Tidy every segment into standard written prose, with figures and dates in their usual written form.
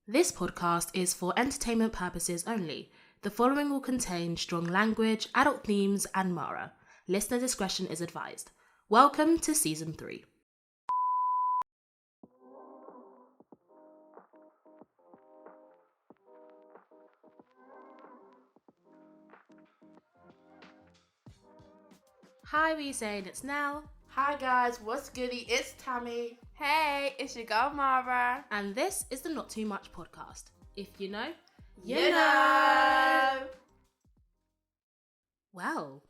This podcast is for entertainment purposes only. The following will contain strong language, adult themes, and Mara. Listener discretion is advised. Welcome to Season 3. Hi, we saying it's Nelle. Hi guys, what's goody? It's Tammie. Hey, it's your girl Mara. And this is the Not Too Much podcast. If you know, you know. Well,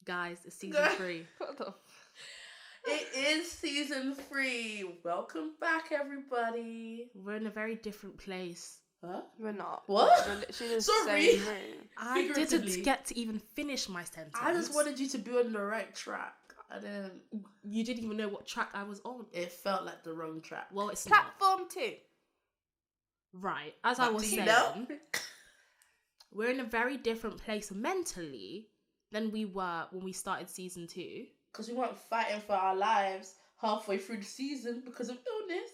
guys, it's Season 3. What the? It is Season 3. Welcome back, everybody. We're in a very different place. Huh? We're not. What? We're literally the Sorry. same room. I Figuratively. didn't get to even finish my sentence. I just wanted you to be on the right track. I didn't. You didn't even know what track I was on. It felt like the wrong track. Well, it's not. Platform 2. Right. As But I was do you saying, know? we're in a very different place mentally than we were when we started Season 2. Because we weren't fighting for our lives halfway through the season because of illness.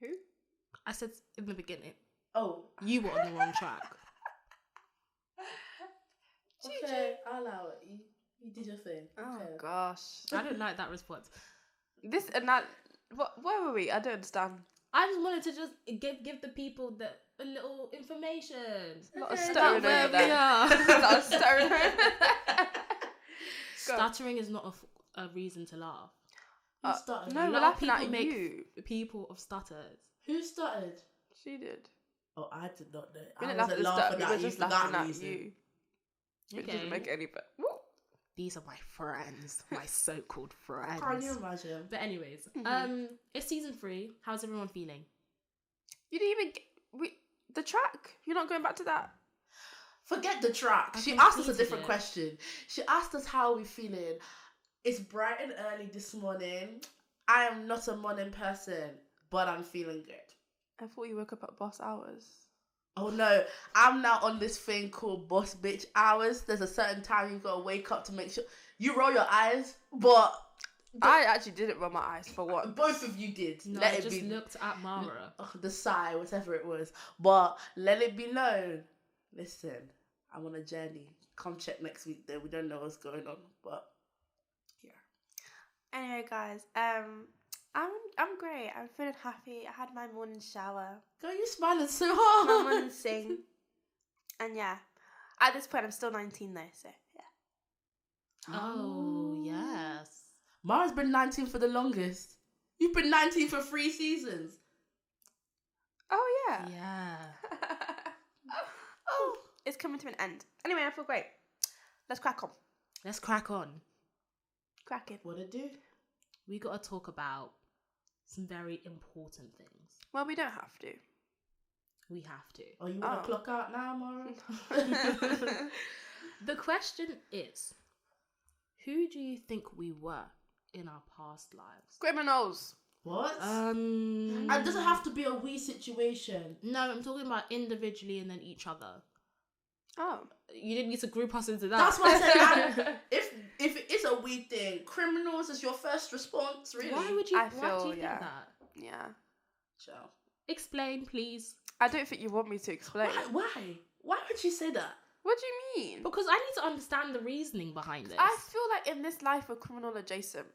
Who? I said in the beginning, Oh. you were on the wrong track. Okay, I'll allow it. You did your thing. Oh Okay. gosh. I don't like that response. This and that. Where were we? I don't understand. I just wanted to just give the people a little information. A lot of Okay, stuttering where over we there. are. A lot of stuttering. Go. Stuttering is not a reason to laugh. Who started? No, A we're lot of laughing at people make you. People of stutters. Who started? She did. Oh, I did not know. We I didn't laugh wasn't at the laughing stutter. We at were you just for laughing that at reason. you. It Okay. doesn't make any but. These are my friends, my so-called friends. Can't you imagine? But anyways, Mhm. it's Season 3. How's everyone feeling? You didn't even get the track. You're not going back to that. Forget the track. I She asked us a completed different it. question. She asked us how we feeling. It's bright and early this morning. I am not a morning person, but I'm feeling good. I thought you woke up at boss hours. Oh no, I'm now on this thing called boss bitch hours. There's a certain time you've got to wake up to make sure you roll your eyes, but I actually didn't roll my eyes for what? both of you did. No, let I it just be looked at Mara. the sigh, whatever it was. But let it be known. Listen, I'm on a journey. Come check next week though. We don't know what's going on, but yeah. Anyway, guys, I'm great. I'm feeling happy. I had my morning shower, Girl, you smiling so my hard. morning sing, and yeah. At this point, I'm still 19 though, so yeah. Oh, yes. Mara's been 19 for the longest. You've been 19 for 3 seasons. Oh yeah. Yeah. Oh, it's coming to an end. Anyway, I feel great. Let's crack on. Let's crack on. Cracking. What it do? We got to talk about some very important things. Well, we don't have to. We have to. Oh, you want Oh. to clock out now, Mara? The question is, who do you think we were in our past lives? Criminals. What? And it doesn't have to be a we situation. No, I'm talking about individually and then each other. Oh. You didn't need to group us into that. That's why I said if it is a we thing, criminals is your first response, really. Why would you? I why do feel, you think yeah. that? Yeah. Child. Explain, please. I don't think you want me to explain. Why? Why would you say that? What do you mean? Because I need to understand the reasoning behind this. I feel like in this life we're criminal adjacent.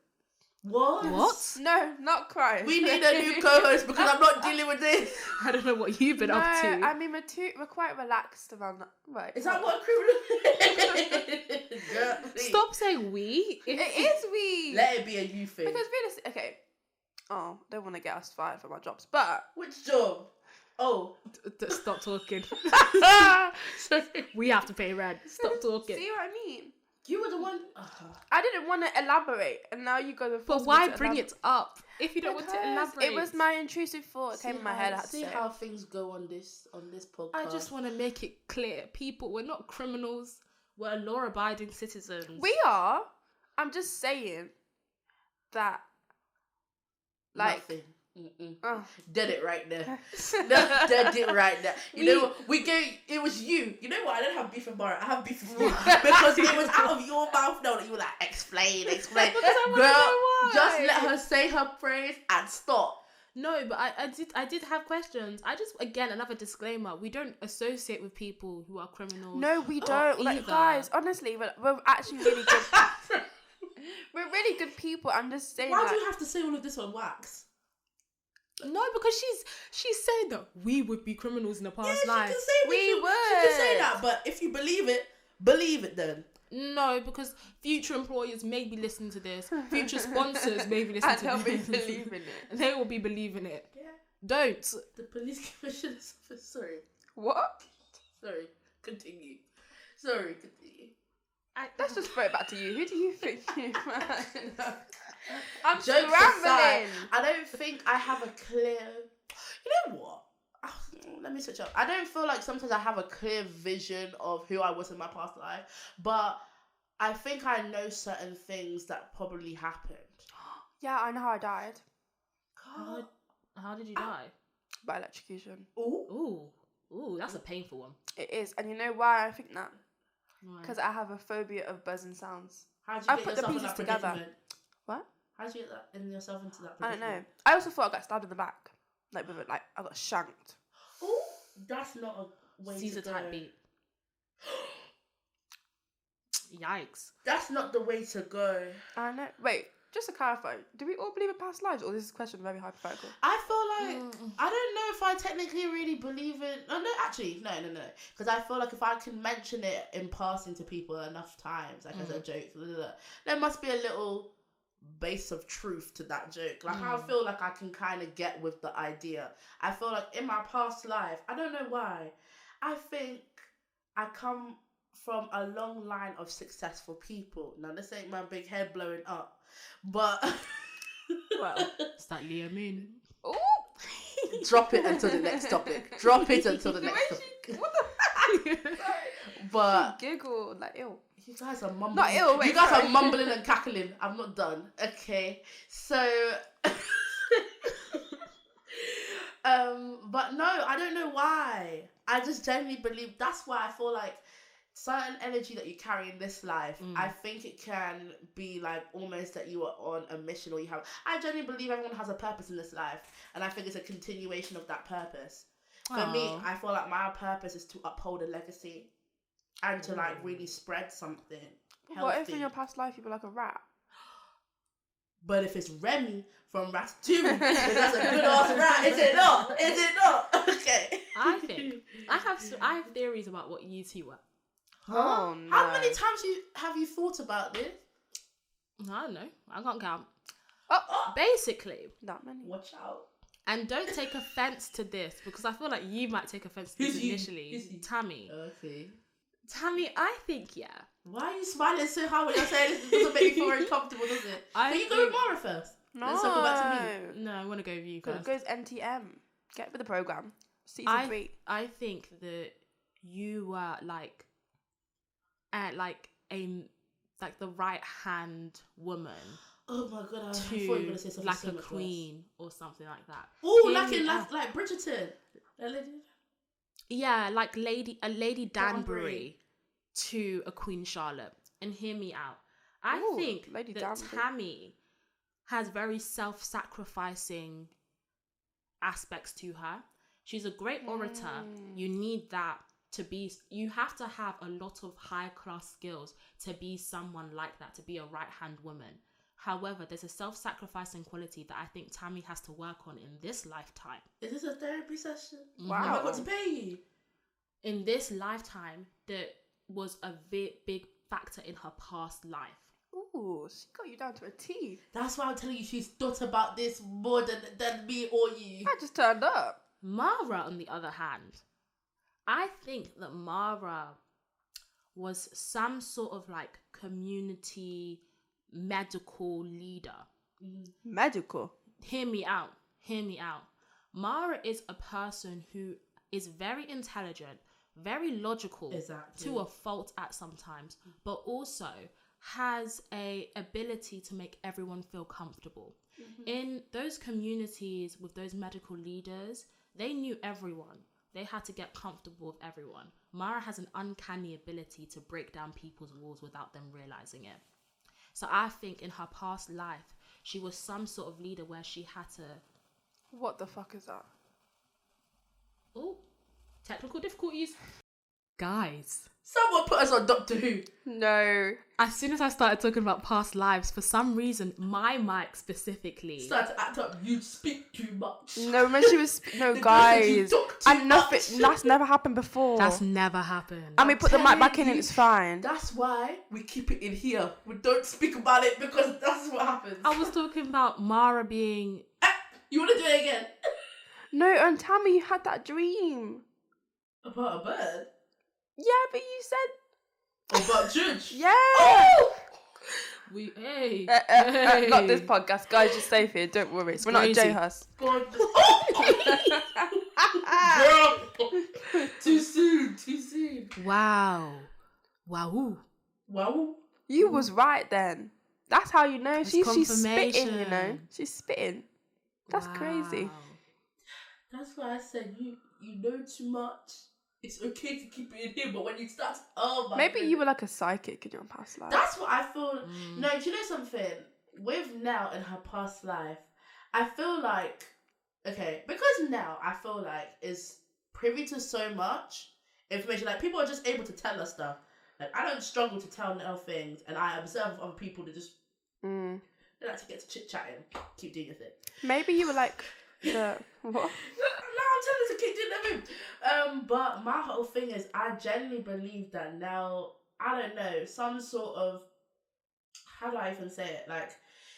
What? What? No, not crime. We need a new co-host because I'm not dealing with this. I don't know what you've been up to. I mean, we're quite relaxed around that. Right. Is that what criminal is? Girl, please. Stop saying we. It is we. Let it be a you thing. Because realistically, okay. Oh, don't want to get us fired from our jobs, but Which job? Oh. Stop talking. We have to pay rent. Stop talking. see what I mean? You were the one. I didn't want to elaborate, and now you go. But why bring it up if you don't want to Because elaborate? It was my intrusive thought. It came in my head. I had to See say how it. things go on this podcast. I just want to make it clear, people, we're not criminals. We're law-abiding citizens. We are. I'm just saying that. Like. Nothing. Mm-mm. Oh. Dead it right there. Dead it right there. You know what? We gave. It was you. You know what? I don't have beef with Mara. I have beef with you because it was out of your mouth now that you were like explain. Because I wanna Girl, know why. just let her say her praise and stop. No, but I did have questions. I just, again, another disclaimer. We don't associate with people who are criminals. No, we don't. Like, either. guys, honestly, we're actually really good. We're really good people. I'm just saying. Why do you have to say all of this on wax? No, because she's saying that we would be criminals in the past life. She can say We She can say that, but if you believe it then. No, because future employers may be listening to this. Future sponsors may be listening And to they'll this. be believing it. They will be believing it. Yeah. Don't. The police commissioner's office. Sorry. What? Sorry. Continue. Sorry. Continue. Let's just throw it back to you. Who do you think you man? I'm Jokes scrambling. aside, I don't think I have a clear. You know what? Let me switch up. I don't feel like sometimes I have a clear vision of who I was in my past life, but I think I know certain things that probably happened. Yeah, I know how I died. How did you die? By electrocution. Ooh, that's a painful one. It is. And you know why I think that? Why? Because I have a phobia of buzzing sounds. How did I you get put the yourself in pieces that together. predicament? What? How did you get yourself into that I don't predicament? know. I also thought I got stabbed in the back. Like, with it, like, I got shanked. Oh, that's not a way Caesar to go. type beat. Yikes. That's not the way to go. I know. Wait, just to clarify, do we all believe in past lives, or is this question very hypothetical? I feel like I don't know if I technically really believe in. No, actually, no. Because I feel like if I can mention it in passing to people enough times, like as a joke, there must be a little base of truth to that joke. Like I feel like I can kind of get with the idea. I feel like in my past life, I don't know why, I think I come from a long line of successful people. Now this ain't my big head blowing up, but Well, It's that Liam Moon. oh, drop it until the next topic. Drop it until the next topic. What the heck? But Giggle like ew. you guys are mumbling. Not ill, wait, you guys sorry. are mumbling and cackling. I'm not done. Okay, so but no, I don't know why. I just genuinely believe that's why I feel like certain energy that you carry in this life, I think it can be like almost that you are on a mission, or you have. I genuinely believe everyone has a purpose in this life, and I think it's a continuation of that purpose. For me, I feel like my purpose is to uphold a legacy and to like really spread something healthy. What if in your past life you were like a rat? But if it's Remy from Ratatouille, then that's a good ass rat, is it not? Is it not? Okay. I think I have theories about what you two were. Oh no. How many times have you thought about this? I don't know. I can't count. Oh, Basically, that many. Watch out. and don't take offense to this because I feel like you might take offense to this Who's you? initially. Who's you? Tammie. Okay. Tammie, I think Why are you smiling so hard when you're saying this? It doesn't make me feel uncomfortable, does it? I Can you go with think- Mara first? No. Let's circle back to me. No, I want to go with you Go- first. goes NTM. Get with the program. Season 3. I think that you were like the right hand woman Oh my god, I thought you were going to to say something like so a much queen or something like that. Oh, Hear like me in out. like Bridgerton. That lady? Yeah, like Lady Danbury Danbury. to a Queen Charlotte. And hear me out. I Ooh, think Lady that Danbury. Tammie has very self-sacrificing aspects to her. She's a great orator. You need that to be. You have to have a lot of high-class skills to be someone like that, to be a right-hand woman. However, there's a self-sacrificing quality that I think Tammie has to work on in this lifetime. Is this a therapy session? Wow. Have I got to pay you? In this lifetime, that was a big factor in her past life. Ooh, she got you down to a T. That's why I'm telling you she's thought about this more than me or you. I just turned up. Mara, on the other hand, I think that Mara was some sort of like community medical leader. Magical. Hear me out. Mara is a person who is very intelligent, very logical, Exactly. to a fault at sometimes, but also has a ability to make everyone feel comfortable. In those communities with those medical leaders, they knew everyone. They had to get comfortable with everyone. Mara has an uncanny ability to break down people's walls without them realizing it. So I think in her past life, she was some sort of leader where she had to What the fuck is that? Oh, technical difficulties. Guys, Someone put us on Doctor Who. No. as soon as I started talking about past lives, for some reason, my mic specifically... Started to act up. You speak too much. No, when she was... No, You guys. talk too And nothing... much. That's never happened before. That's never happened. And we put the mic telling back in and you. it's fine. That's why we keep it in here. We don't speak about it because that's what happens. I was talking about Mara being... You want to do it again? No, and Tammie, you had that dream. About a bird? Yeah, but you said... About Judge? Yeah. Oh! We, hey, Not this podcast. Guys, you're safe here. Don't worry. We're not a crazy. J-Hus. God. Oh! Girl! Too soon. Wow. Wow. Wow. You was right then. That's how you know. It's She's spitting, you know. confirmation. She's spitting. That's crazy. Wow. That's why I said you know too much. It's okay to keep it in here, but when you start, oh my Maybe goodness. you were like a psychic in your past life. That's what I feel. No, do you know something? With Nelle in her past life, I feel like, okay, because Nelle, I feel like, is privy to so much information. Like, people are just able to tell us stuff. Like, I don't struggle to tell Nelle things, and I observe other people that just, they like to get to chit-chatting. Keep doing your thing. Maybe you were like the... What? No, I'm telling you to keep doing their move. But my whole thing is, I genuinely believe that Nelle, I don't know, some sort of, how do I even say it? Like,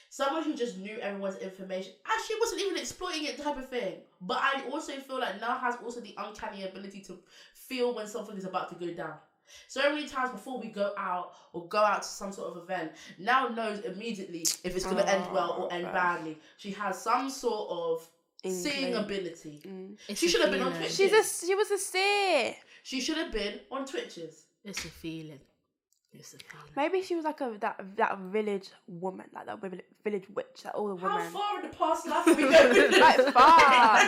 someone who just knew everyone's information. Actually, wasn't even exploiting it type of thing. But I also feel like Nelle has also the uncanny ability to feel when something is about to go down. So many times before we go out or go out to some sort of event, Nelle knows immediately if it's going to end well or end badly. She has some sort of seeing ability. She should have been on Twitches. She was a seer. She should have been on Twitches. It's a feeling. It's a feeling. Maybe she was like that village woman, like that village witch, that all the women. How far in the past life are we going? Like far.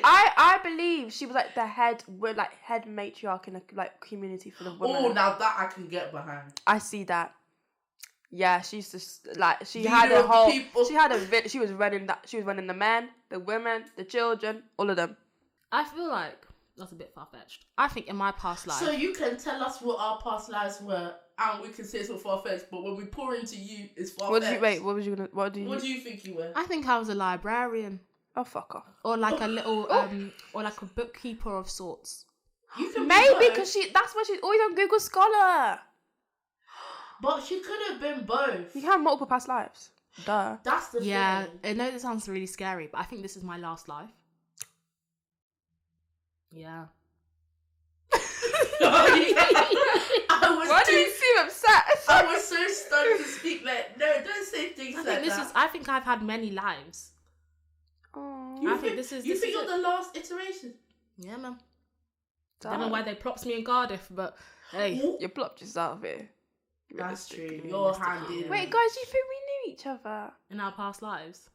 I believe she was like the head matriarch in a like community full of women. Oh, now that I can get behind. I see that. Yeah, she used to like she Leader had a of the whole. people. She had a she was running that. She was running the men, the women, the children, all of them. I feel like that's a bit far-fetched. I think in my past life... So you can tell us what our past lives were, and we can say it's not far-fetched, but when we pour into you, it's far-fetched. What do you think you were? I think I was a librarian. Oh, fuck off. Or like a little... or like a bookkeeper of sorts. You can Maybe because that's why she's always on Google Scholar. But she could have been both. You can have multiple past lives. Duh. That's the thing. I know this sounds really scary, but I think this is my last life. Yeah. Why do you seem upset? I was so stunned to speak like, no, don't say things like that. I think I've had many lives. Oh. You I think this is you're it. the last iteration? Yeah, man. I don't know why they props me in Cardiff, but hey. You plopped yourself here. That's true. Your hand in. Wait, guys, do you think we knew each other? In our past lives?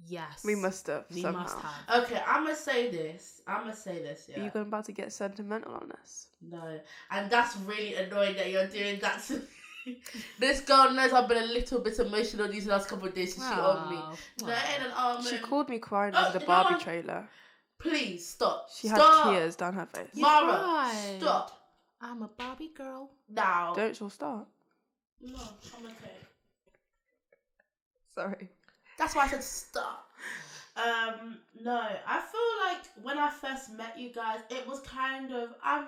Yes. We must have. We somehow. must have. Okay, I'm gonna say this, yeah. Are you about to get sentimental on us? No. And that's really annoying that you're doing that to me. This girl knows I've been a little bit emotional these last couple of days, so she owed me. No, it ain't an almond. She called me crying over the Barbie trailer. Please, stop. She had tears down her face. Mara, stop. I'm a Barbie girl. Now. Don't she'll start. No, I'm okay. Sorry. That's why I said stop. No, I feel like when I first met you guys, it was kind of, I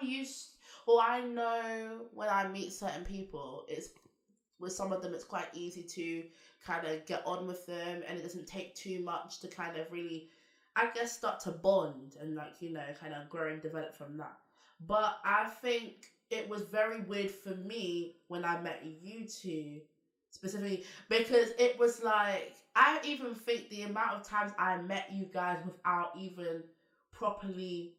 know when I meet certain people, it's, with some of them, it's quite easy to kind of get on with them, and it doesn't take too much to kind of really, I guess, start to bond and kind of grow and develop from that. But I think it was very weird for me when I met you two specifically, because it was like, I even think the amount of times I met you guys without even properly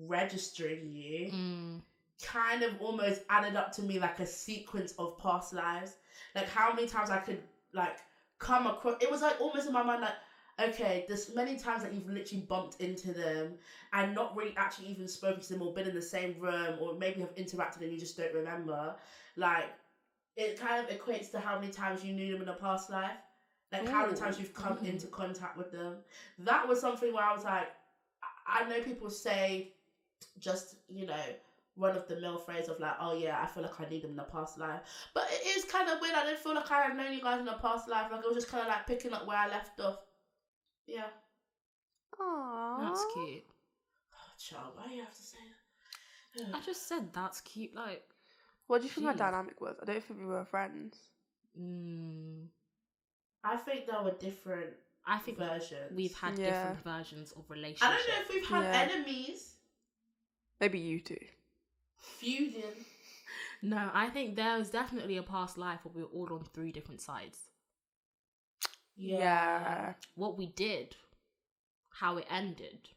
registering you kind of almost added up to me like a sequence of past lives. Like how many times I could like come across, it was like almost in my mind like, okay, there's many times that you've literally bumped into them and not really actually even spoken to them or been in the same room or maybe have interacted and you just don't remember. Like, it kind of equates to how many times you knew them in a past life. Like how many times you've come into contact with them. That was something where I was like, I know people say just, you know, run-of-the-mill phrase of like, oh yeah, I feel like I need them in a past life. But it is kind of weird. I didn't feel like I had known you guys in a past life. Like, it was just kind of like picking up where I left off. Yeah. Aww. That's cute. Oh, child, why do you have to say that? I just said that's cute. Like, What do you think our Jeez. dynamic was? I don't think we were friends. I think there were different I think versions. we've had Yeah. different versions of relationships. I don't know if we've had Yeah. enemies Maybe you two. feuding. No, I think there was definitely a past life where we were all on 3 different sides. Yeah. What we did, how it ended,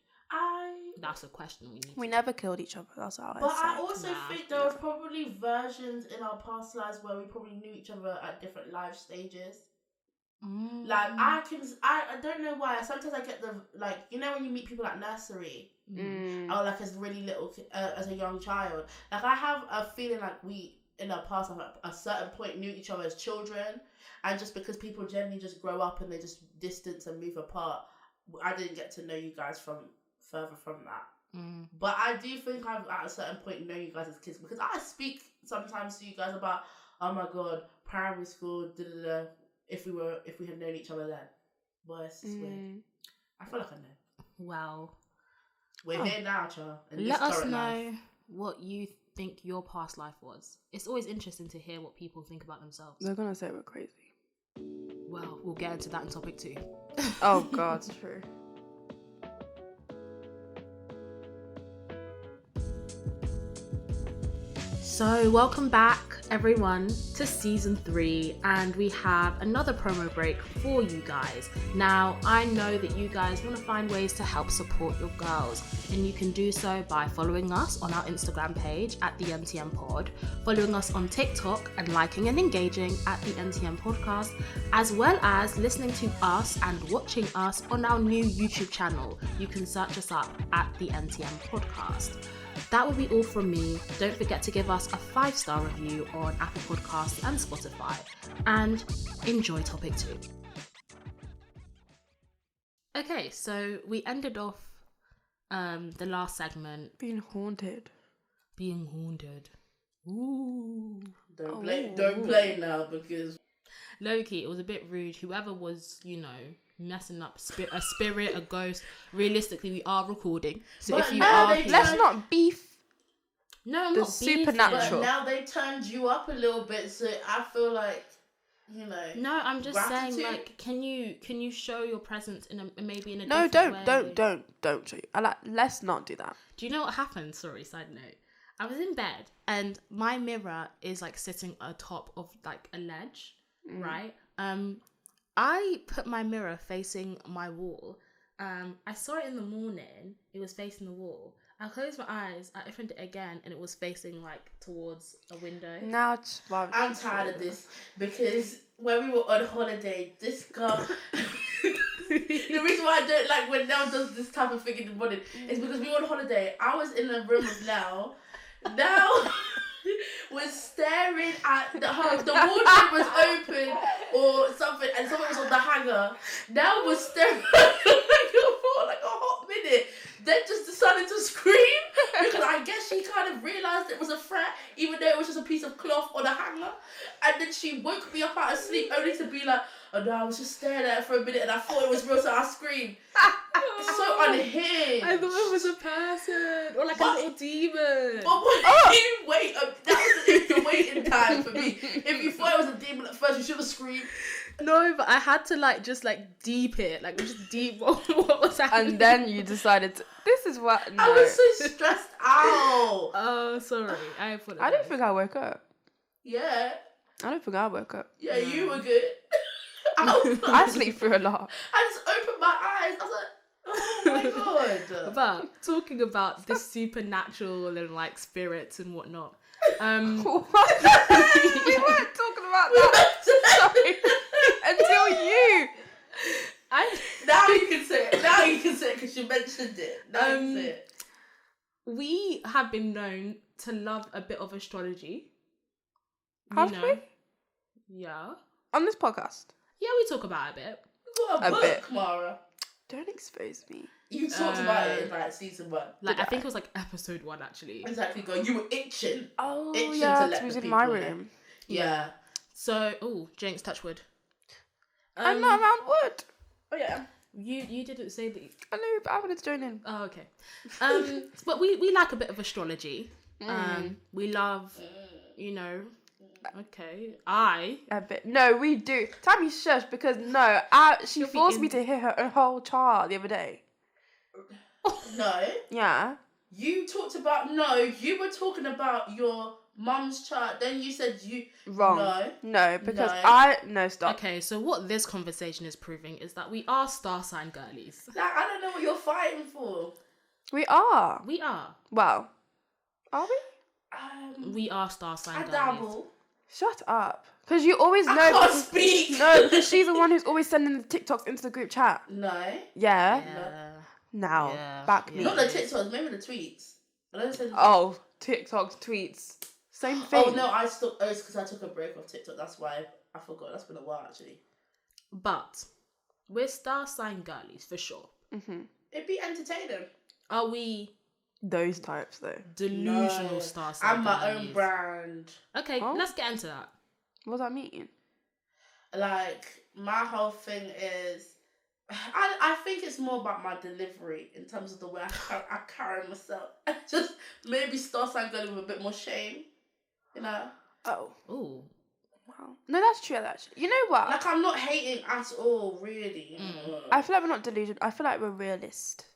that's a question we need We to... never killed each other. That's all But I I also Nah. think there was probably versions in our past lives where we probably knew each other at different life stages. Like, I don't know why. Sometimes I get the, like, you know when you meet people at nursery? Or like as really little, as a young child. Like, I have a feeling like we, in our past, at a certain point, knew each other as children. And just because people generally just grow up and they just distance and move apart, I didn't get to know you guys from further from that. But I do think I've at a certain point known you guys as kids, because I speak sometimes to you guys about, oh my god, primary school, if we had known each other then. But it's just weird. I feel like I know. Well, we're here now, Char. Let us know what you think your past life was. It's always interesting to hear what people think about themselves. They're gonna say we're crazy. Well, we'll get into that in topic 2. Oh God, true. So, welcome back, everyone, to season 3, and we have another promo break for you guys. Now, I know that you guys want to find ways to help support your girls, and you can do so by following us on our Instagram page at the NTM Pod, following us on TikTok, and liking and engaging at the NTM Podcast, as well as listening to us and watching us on our new YouTube channel. You can search us up at the NTM Podcast. That will be all from me. Don't forget to give us a 5-star review on Apple Podcasts and Spotify. And enjoy topic 2. Okay, so we ended off the last segment Being haunted. being haunted. Ooh. Don't play now, because Low-key, it was a bit rude. Whoever was, you know, messing up a spirit, a ghost. Realistically, we are recording. So But if you now are they here... Let's not beef. No, I'm the not beefing. supernatural. but now they turned you up a little bit, so I feel like, you know. No, I'm just saying, gratitude. like, can you show your presence in a maybe in a No, different way? don't show you. Let's not do that. Do you know what happened? Sorry, side note. I was in bed and my mirror is like sitting atop of like a ledge, right? I put my mirror facing my wall. I saw it in the morning. It was facing the wall. I closed my eyes. I opened it again, and it was facing like towards a window. Now I'm tired of this, because when we were on holiday, this girl. The reason why I don't like when Nelle does this type of thing in the morning is because we were on holiday. I was in the room with Nelle. Nelle was staring at the wardrobe was open or something, and something was on the hanger. Nelle was staring for like a hot minute. Then just decided to scream because I guess she kind of realised it was a threat, even though it was just a piece of cloth on a hanger. And then she woke me up out of sleep only to be like, oh no, I was just staring at it for a minute and I thought it was real, so I screamed. It's so unhinged. I thought it was a person or like a little demon. But when you wait, that was the waiting time for me. If you thought it was a demon at first, you should have screamed. No, but I had to like just like deep it, like just deep what was happening. And then you decided this is what. No. I was so stressed out. Oh, sorry. I apologize. I don't think I woke up. Yeah. I don't think I woke up. Yeah, you were good. I sleep through a lot. I just opened my eyes. I was like, oh my god. But talking about the supernatural and like spirits and whatnot. What? We weren't talking about that. Sorry. Until you. Now you can say it. Now you can say it because you mentioned it. Now you can say it. We have been known to love a bit of astrology. Have we? Yeah. On this podcast? Yeah, we talk about it a bit. You got a book, bit. Mara. Don't expose me. You talked about it in like season 1. Like, I think it was like episode 1 actually. Exactly, girl. You were itching. Oh, Itching yeah, to let it was the in my people know. room. Yeah. So, Jinx, touch wood. I'm not around wood. Oh, yeah. You didn't say that. I know, but I wanted to join in. Oh, okay. But we like a bit of astrology. We love, you know. Okay, A bit. No, we do. Tammie, shush, because she forced me to hear her whole chart the other day. No. Yeah. You were talking about your mum's chart. Then you said you... Wrong. No, because No. stop. Okay, so what this conversation is proving is that we are star sign girlies. Like, I don't know what you're fighting for. We are. We are. Well, are we? We are star sign I girlies. dabble. Shut up. Because you always know. I can't speak. No, because she's the one who's always sending the TikToks into the group chat. No. Yeah. Yeah. Now, Yeah. back me. Not the TikToks, maybe the tweets. I don't send... Oh, TikToks, tweets. Same thing. Oh, no, it's because I took a break off TikTok. That's why I forgot. That's been a while, actually. But we're star sign girlies for sure. Mm-hmm. It'd be entertaining. Are we Those types, though. delusional No. star sign I'm my girlies? own brand. Okay, Oh. let's get into that. What does that mean? Like, my whole thing is... I think it's more about my delivery in terms of the way I carry myself. Just maybe star sign girl with a bit more shame, you know? Oh. Ooh. Wow. No, that's true, actually. You know what? Like, I'm not hating at all, really. I feel like we're not delusional. I feel like we're realist.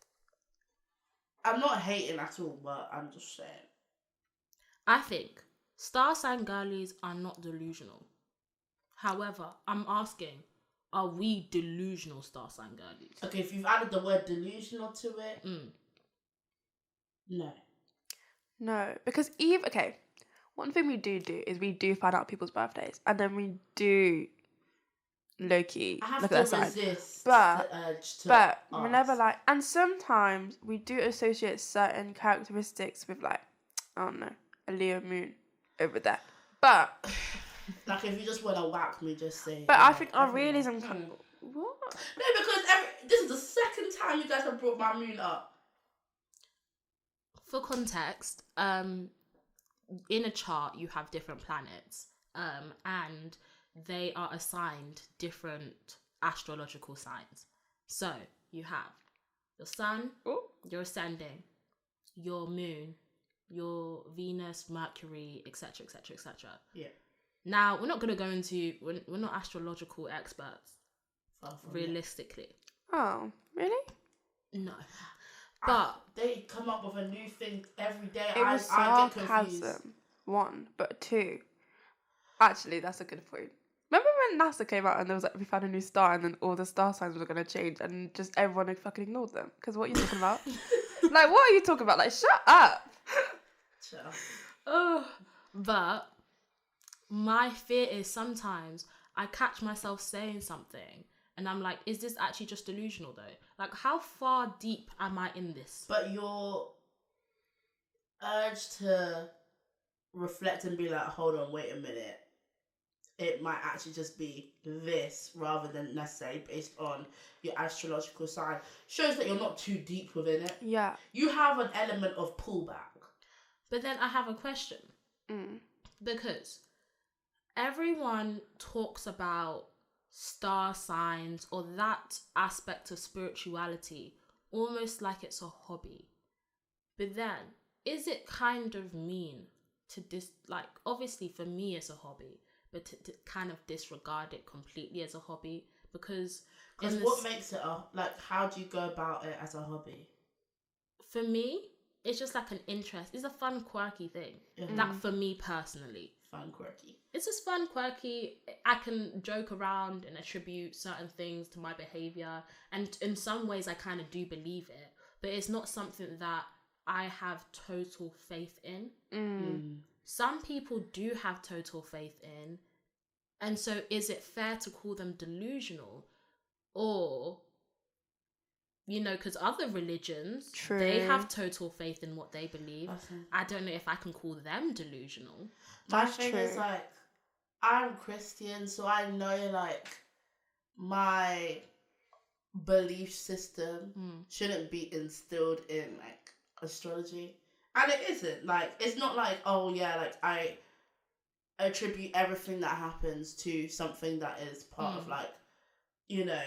I'm not hating at all, but I'm just saying. I think star sign girlies are not delusional. However, I'm asking, are we delusional star sign girlies? Okay, if you've added the word delusional to it, no. No, because one thing we do is we do find out people's birthdays, and then we do low-key I have look to at their sign. resist But- the urge to But ask. whenever and sometimes we do associate certain characteristics with I don't know, a Leo moon over there. But Like, if you just want to whack me, just say. I think our everyone. realism what? No, because this is the second time you guys have brought my moon up. For context, in a chart you have different planets, and they are assigned different astrological signs. So you have your sun, your ascending, your moon, your Venus, Mercury, etc., etc., etc. Yeah. Now we're not going to go into we're not astrological experts, realistically. Oh, really? No, but they come up with a new thing every day. It was I get confused. sarcasm. 1, but 2. Actually, that's a good point. Remember when NASA came out and there was we found a new star and then all the star signs were going to change and just everyone had fucking ignored them? Because what are you talking about? What are you talking about? Shut up. But my fear is sometimes I catch myself saying something and I'm like, is this actually just delusional though? How far deep am I in this? But your urge to reflect and be like, hold on, wait a minute. It might actually just be this rather than necessarily based on your astrological sign. Shows that you're not too deep within it. Yeah. You have an element of pullback. But then I have a question. Because everyone talks about star signs or that aspect of spirituality almost like it's a hobby. But then, is it kind of mean to obviously for me it's a hobby, but to kind of disregard it completely as a hobby? Because what makes it how do you go about it as a hobby? For me, it's just like an interest. It's a fun, quirky thing. That for me personally. Fun, quirky. It's just fun, quirky. I can joke around and attribute certain things to my behaviour. And in some ways, I kind of do believe it. But it's not something that I have total faith in. Some people do have total faith in. And so is it fair to call them delusional? Or, because other religions, they have total faith in what they believe. I don't know if I can call them delusional. My thing is I'm Christian, so I know my belief system shouldn't be instilled in like astrology, and it isn't. Like, it's not like, oh yeah, like I attribute everything that happens to something that is part of like, you know,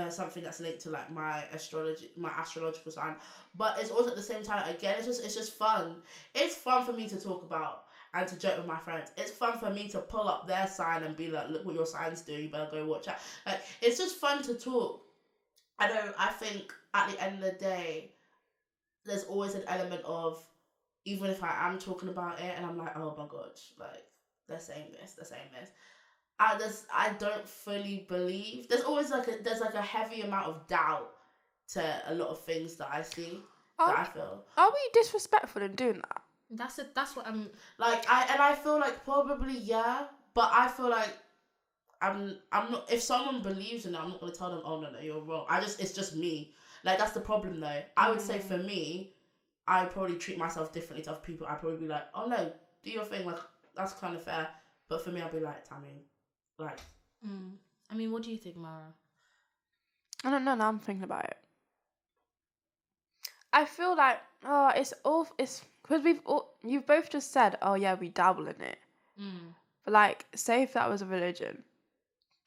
something that's linked to like my astrological sign. But it's also at the same time, again, it's just fun. It's fun for me to talk about and to joke with my friends. It's fun for me to pull up their sign and be like, look what your sign's doing, you better go watch that. Like, it's just fun to talk. I think at the end of the day, there's always an element of, even if I am talking about it and I'm like, oh my gosh, like, they're saying this. I don't fully believe. There's always like a heavy amount of doubt to a lot of things that I see, that I feel. Are we disrespectful in doing that? That's what I'm like. I feel like probably, yeah, but I feel like I'm not. If someone believes in it, I'm not gonna tell them, oh no, you're wrong. It's just me. Like, that's the problem though. I would say for me, I probably treat myself differently to other people. I'd probably be like, oh no, do your thing. Like, that's kind of fair. But for me, I'd be like, Tammie, like. I mean, what do you think, Mara? I don't know. Now I'm thinking about it. I feel like it's because you've both just said, oh yeah, we dabble in it. But like, say if that was a religion,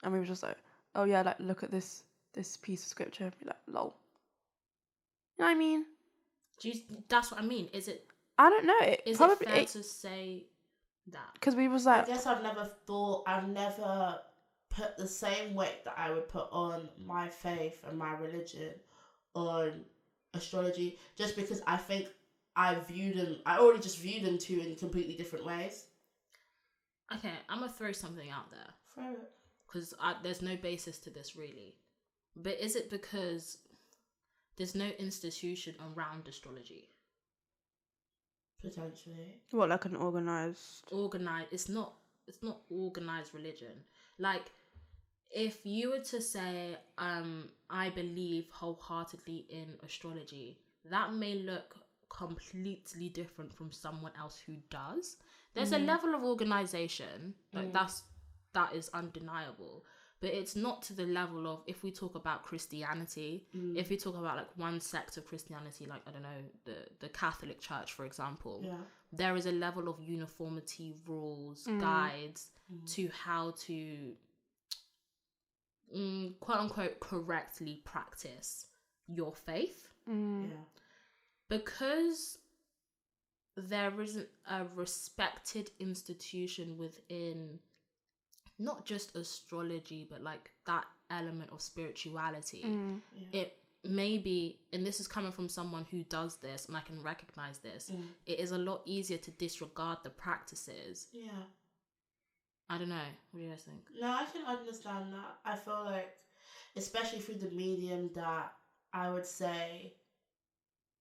and we were just like, oh yeah, like look at this piece of scripture, and be like, lol. You know what I mean? That's what I mean. Is it? I don't know. Is it fair to say that? Because we was like, I guess I've never put the same weight that I would put on my faith and my religion on astrology, just because I think I already just viewed them two in completely different ways. Okay, I'm gonna throw something out there. Throw it. Because there's no basis to this really. But is it because there's no institution around astrology? Potentially. what, like an organized? It's not organized religion. Like, if you were to say, I believe wholeheartedly in astrology, that may look completely different from someone else who does. There's a level of organization, like that is undeniable. But it's not to the level of, if we talk about Christianity, if we talk about like one sect of Christianity, like, I don't know, the Catholic Church, for example, there is a level of uniformity, rules, guides to how to, quote unquote, correctly practice your faith. Because there isn't a respected institution within not just astrology, but like that element of spirituality. It may be, and this is coming from someone who does this, and I can recognize this, it is a lot easier to disregard the practices. I don't know. What do you guys think? No, I can understand that. I feel like, especially through the medium, that I would say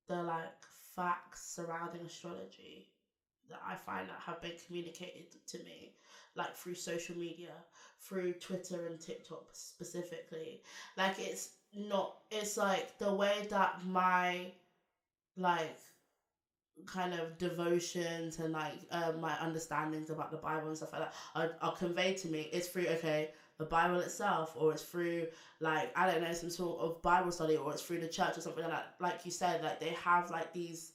the like facts surrounding astrology that I find that have been communicated to me, like through social media, through Twitter and TikTok specifically, like it's like the way that my like kind of devotions and like my understandings about the Bible and stuff like that are conveyed to me. It's through the Bible itself, or it's through like, I don't know, some sort of Bible study, or it's through the church or something like that. Like you said, like they have like these,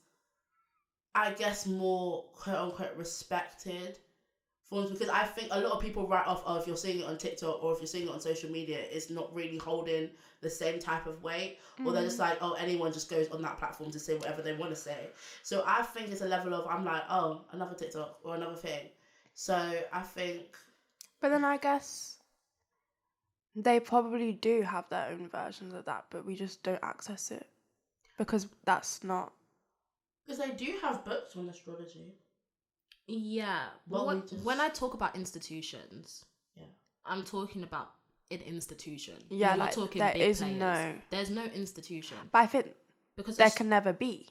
I guess, more quote unquote respected forms, because I think a lot of people write off, oh, if you're seeing it on TikTok or if you're seeing it on social media, it's not really holding the same type of weight, or they're just like, oh, anyone just goes on that platform to say whatever they want to say. So I think it's a level of, I'm like, oh, another TikTok or another thing. So I think, but then I guess they probably do have their own versions of that, but we just don't access it because that's not, because they do have books on astrology. Yeah, but when I talk about institutions, I'm talking about an institution. Yeah, I'm like, not talking there big is players. There's no institution. But I think because there can never be.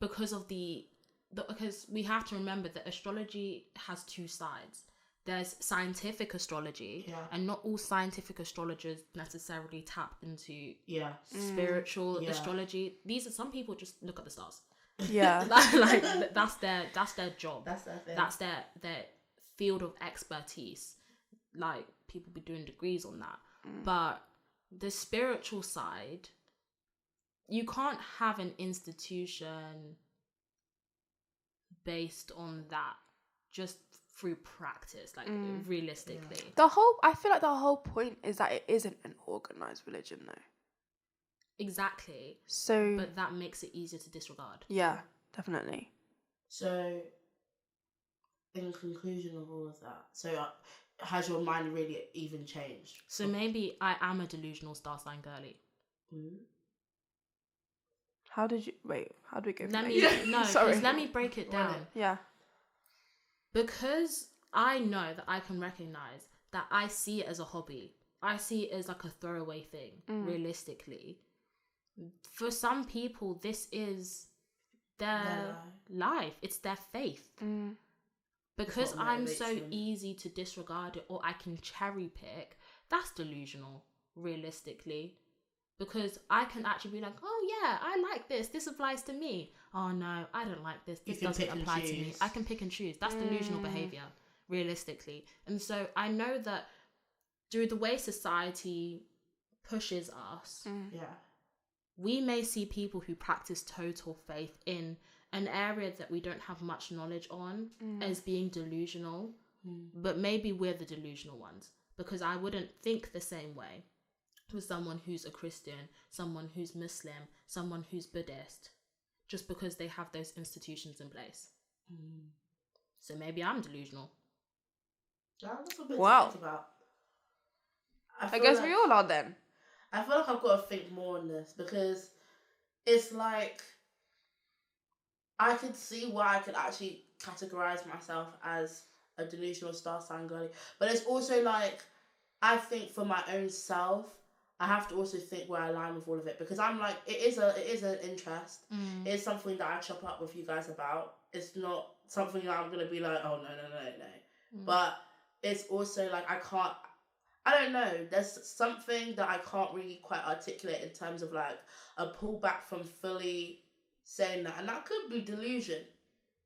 Because of because we have to remember that astrology has two sides. There's scientific astrology, and not all scientific astrologers necessarily tap into spiritual astrology. These are, some people just look at the stars. Yeah. Like that's their job. That's their thing. That's their field of expertise. Like, people be doing degrees on that. But the spiritual side, you can't have an institution based on that just through practice, like realistically. I feel like the whole point is that it isn't an organized religion, though. Exactly. So, but that makes it easier to disregard. Yeah, definitely. So, in conclusion of all of that, so has your mind really even changed? So maybe I am a delusional star sign girly. How do we go? Let me break it down. Yeah. Because I know that I can recognize that I see it as a hobby. I see it as like a throwaway thing, realistically. For some people, this is their life. It's their faith. Because I'm so easy to disregard it, or I can cherry pick, that's delusional, realistically. Because I can actually be like, oh yeah, I like this. This applies to me. Oh no, I don't like this. This doesn't apply to me. I can pick and choose. That's delusional behavior, realistically. And so I know that through the way society pushes us, we may see people who practice total faith in an area that we don't have much knowledge on as being delusional. But maybe we're the delusional ones, because I wouldn't think the same way with someone who's a Christian, someone who's Muslim, someone who's Buddhist, just because they have those institutions in place. So maybe I'm delusional. That's a bit Wow. to think about. I guess we all are then. I feel like I've got to think more on this, because it's like I could see why I could actually categorize myself as a delusional star sign girly, but it's also like, I think for my own self, I have to also think where I align with all of it, because I'm like, it is an interest. It is something that I chop up with you guys about. It's not something that I'm gonna be like, oh no. But it's also like, I don't know. There's something that I can't really quite articulate in terms of like a pullback from fully saying that, and that could be delusion.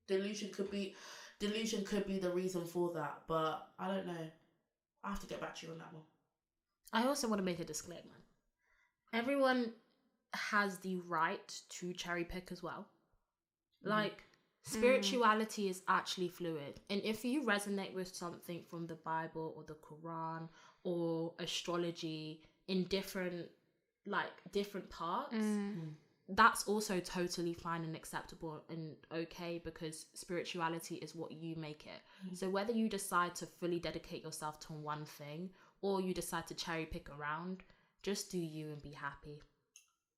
Delusion could be the reason for that, but I don't know. I have to get back to you on that one. I also want to make a disclaimer. Everyone has the right to cherry pick as well. Like, spirituality is actually fluid. And if you resonate with something from the Bible or the Quran or astrology in different parts, that's also totally fine and acceptable and okay, because spirituality is what you make it. So whether you decide to fully dedicate yourself to one thing, or you decide to cherry pick around, just do you and be happy.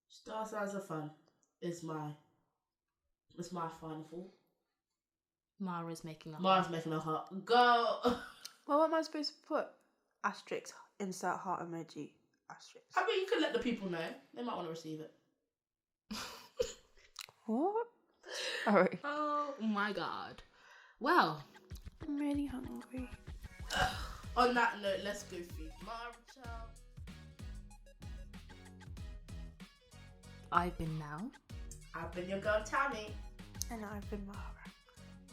Star signs are fun. It's my final thought. Mara's making a heart. Go! Well, what am I supposed to put? Asterisk, insert heart emoji, asterisk. I mean, you can let the people know. They might want to receive it. What? Alright. Oh my god. Well, I'm really hungry. On that note, let's go feed Mara, child. I've been Nelle. I've been your girl, Tammie. And I've been Mara.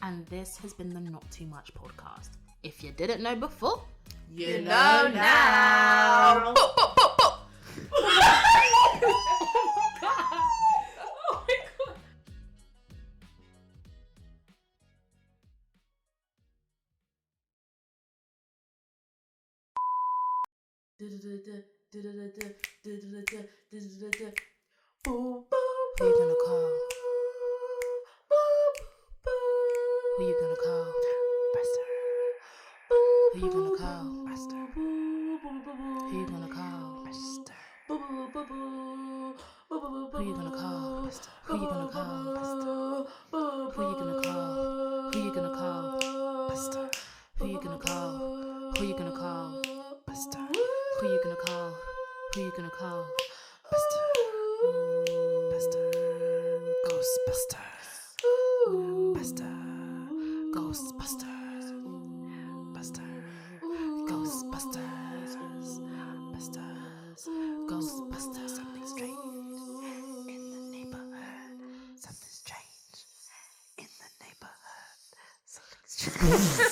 And this has been the Not Too Much podcast. If you didn't know before, you know now. Boop, boop, boop, boop. Oh my god. Oh my god. Who you gonna call? Who you gonna call? Buster. Who you gonna call? Buster. Who you gonna call? Buster. Who you gonna call? Buster. Who you gonna call? Who you gonna call? Who you gonna call? Buster. Who you gonna call? Who you gonna call? Buster. Who you gonna call? Who you gonna call? Buster. Buster. Ghostbusters. Buster. Ghostbusters. Buster. Ghostbusters. Busters. Ghostbusters. Something strange in the neighborhood. Something strange in the neighborhood. Something strange.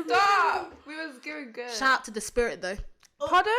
Stop. Shout out to the spirit though. Pardon?